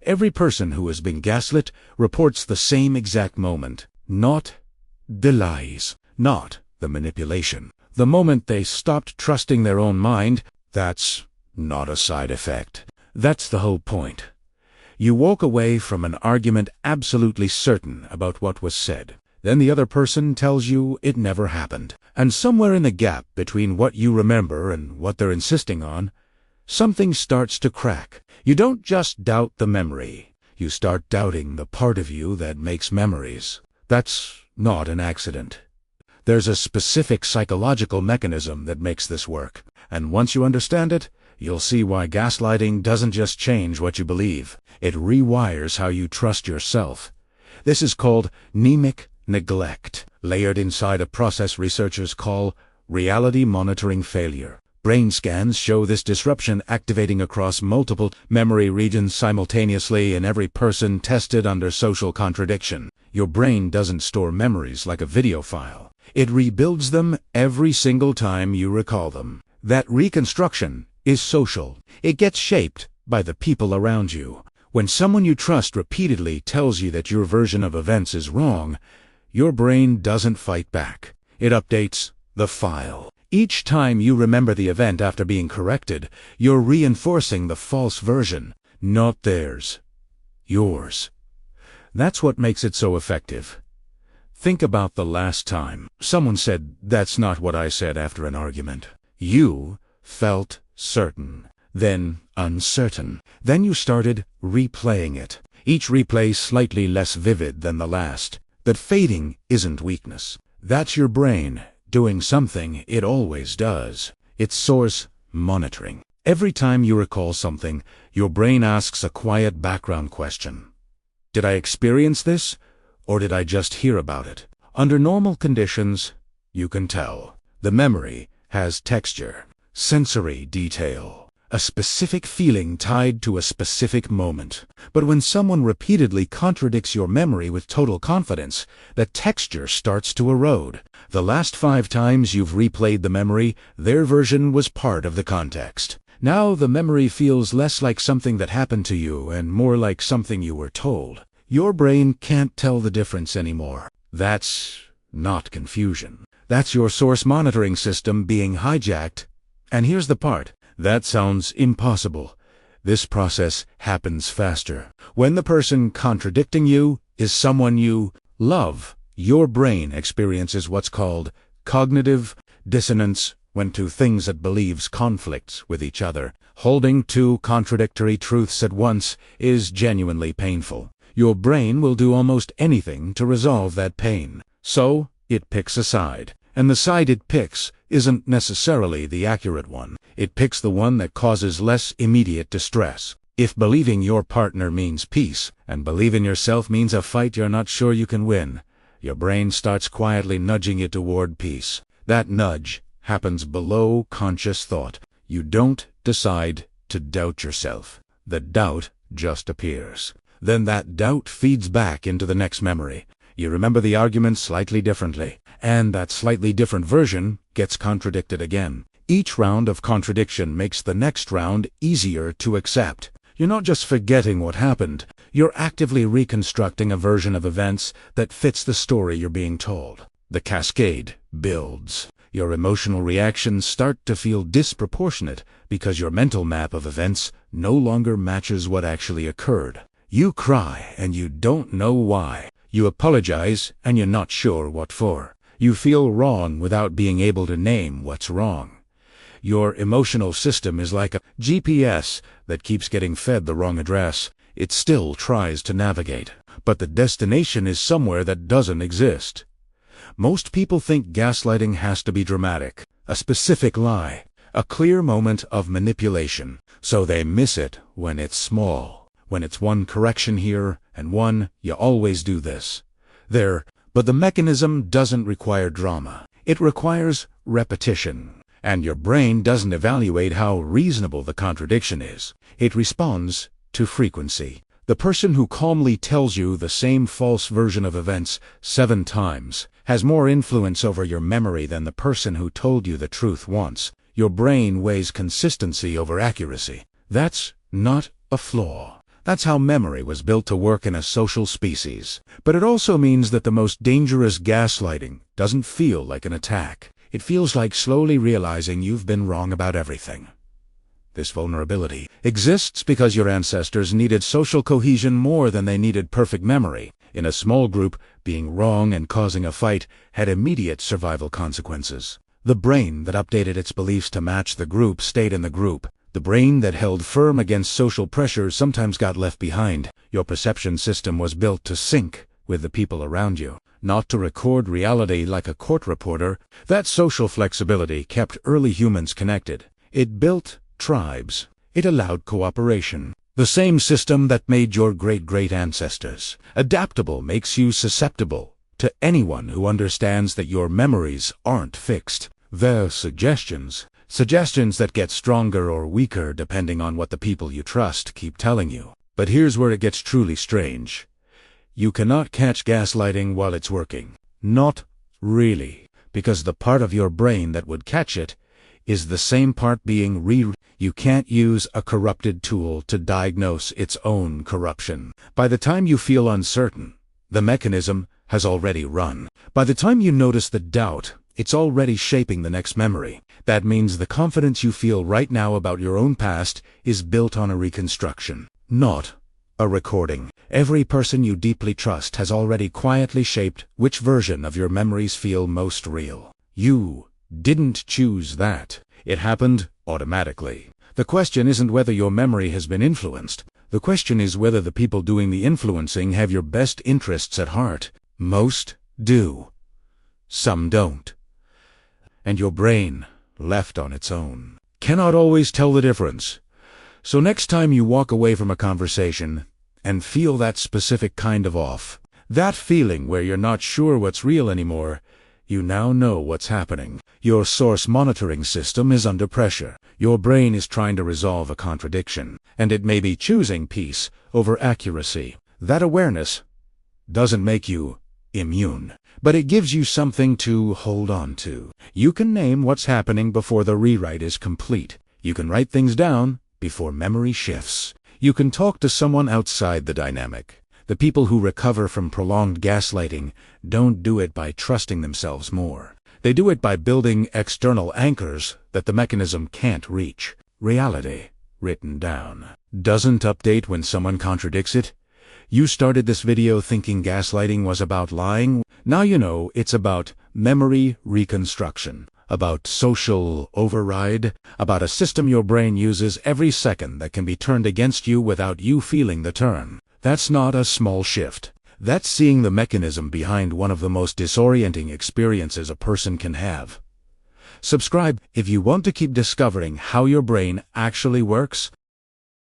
Every person who has been gaslit reports the same exact moment. Not the lies, not the manipulation. The moment they stopped trusting their own mind, that's not a side effect. That's the whole point. You walk away from an argument absolutely certain about what was said. Then the other person tells you it never happened. And somewhere in the gap between what you remember and what they're insisting on, something starts to crack. You don't just doubt the memory. You start doubting the part of you that makes memories. That's not an accident. There's a specific psychological mechanism that makes this work. And once you understand it, you'll see why gaslighting doesn't just change what you believe. It rewires how you trust yourself. This is called mnemic neglect, layered inside a process researchers call reality monitoring failure. Brain scans show this disruption activating across multiple memory regions simultaneously in every person tested under social contradiction. Your brain doesn't store memories like a video file. It rebuilds them every single time you recall them. That reconstruction is social. It gets shaped by the people around you. When someone you trust repeatedly tells you that your version of events is wrong, your brain doesn't fight back. It updates the file. Each time you remember the event after being corrected, you're reinforcing the false version, not theirs. Yours. That's what makes it so effective. Think about the last time someone said, "That's not what I said," after an argument. You felt certain, then uncertain. Then you started replaying it. Each replay slightly less vivid than the last. That fading isn't weakness. That's your brain doing something it always does. It's source monitoring. Every time you recall something, your brain asks a quiet background question. Did I experience this, or did I just hear about it? Under normal conditions, you can tell. The memory has texture, sensory detail, a specific feeling tied to a specific moment. But when someone repeatedly contradicts your memory with total confidence, the texture starts to erode. The last 5 times you've replayed the memory, their version was part of the context. Now the memory feels less like something that happened to you and more like something you were told. Your brain can't tell the difference anymore. That's not confusion. That's your source monitoring system being hijacked. And here's the part. That sounds impossible. This process happens faster. When the person contradicting you is someone you love, your brain experiences what's called cognitive dissonance when two things it believes conflicts with each other. Holding two contradictory truths at once is genuinely painful. Your brain will do almost anything to resolve that pain. So, it picks a side. And the side it picks isn't necessarily the accurate one. It picks the one that causes less immediate distress. If believing your partner means peace, and believing yourself means a fight you're not sure you can win, your brain starts quietly nudging you toward peace. That nudge happens below conscious thought. You don't decide to doubt yourself. The doubt just appears. Then that doubt feeds back into the next memory. You remember the argument slightly differently, and that slightly different version gets contradicted again. Each round of contradiction makes the next round easier to accept. You're not just forgetting what happened, you're actively reconstructing a version of events that fits the story you're being told. The cascade builds. Your emotional reactions start to feel disproportionate because your mental map of events no longer matches what actually occurred. You cry and you don't know why. You apologize and you're not sure what for. You feel wrong without being able to name what's wrong. Your emotional system is like a GPS that keeps getting fed the wrong address. It still tries to navigate, but the destination is somewhere that doesn't exist. Most people think gaslighting has to be dramatic, a specific lie, a clear moment of manipulation, so they miss it when it's small, when it's one correction here and one, "you always do this," there. But the mechanism doesn't require drama. It requires repetition. And your brain doesn't evaluate how reasonable the contradiction is. It responds to frequency. The person who calmly tells you the same false version of events 7 times has more influence over your memory than the person who told you the truth once. Your brain weighs consistency over accuracy. That's not a flaw. That's how memory was built to work in a social species. But it also means that the most dangerous gaslighting doesn't feel like an attack. It feels like slowly realizing you've been wrong about everything. This vulnerability exists because your ancestors needed social cohesion more than they needed perfect memory. In a small group, being wrong and causing a fight had immediate survival consequences. The brain that updated its beliefs to match the group stayed in the group. The brain that held firm against social pressure sometimes got left behind. Your perception system was built to sync with the people around you, not to record reality like a court reporter. That social flexibility kept early humans connected. It built tribes. It allowed cooperation. The same system that made your great-great ancestors adaptable makes you susceptible to anyone who understands that your memories aren't fixed. They're suggestions that get stronger or weaker depending on what the people you trust keep telling you. But here's where it gets truly strange. You cannot catch gaslighting while it's working. Not really, because the part of your brain that would catch it is the same part being You can't use a corrupted tool to diagnose its own corruption. By the time you feel uncertain, the mechanism has already run. By the time you notice the doubt, it's already shaping the next memory. That means the confidence you feel right now about your own past is built on a reconstruction, not a recording. Every person you deeply trust has already quietly shaped which version of your memories feel most real. You didn't choose that. It happened automatically. The question isn't whether your memory has been influenced. The question is whether the people doing the influencing have your best interests at heart. Most do. Some don't. And your brain, left on its own, cannot always tell the difference. So next time you walk away from a conversation and feel that specific kind of off, that feeling where you're not sure what's real anymore, you now know what's happening. Your source monitoring system is under pressure. Your brain is trying to resolve a contradiction, and it may be choosing peace over accuracy. That awareness doesn't make you immune, but it gives you something to hold on to. You can name what's happening before the rewrite is complete. You can write things down before memory shifts. You can talk to someone outside the dynamic. The people who recover from prolonged gaslighting don't do it by trusting themselves more. They do it by building external anchors that the mechanism can't reach. Reality, written down, doesn't update when someone contradicts it. You started this video thinking gaslighting was about lying. Now you know it's about memory reconstruction, about social override, about a system your brain uses every second that can be turned against you without you feeling the turn. That's not a small shift. That's seeing the mechanism behind one of the most disorienting experiences a person can have. Subscribe if you want to keep discovering how your brain actually works.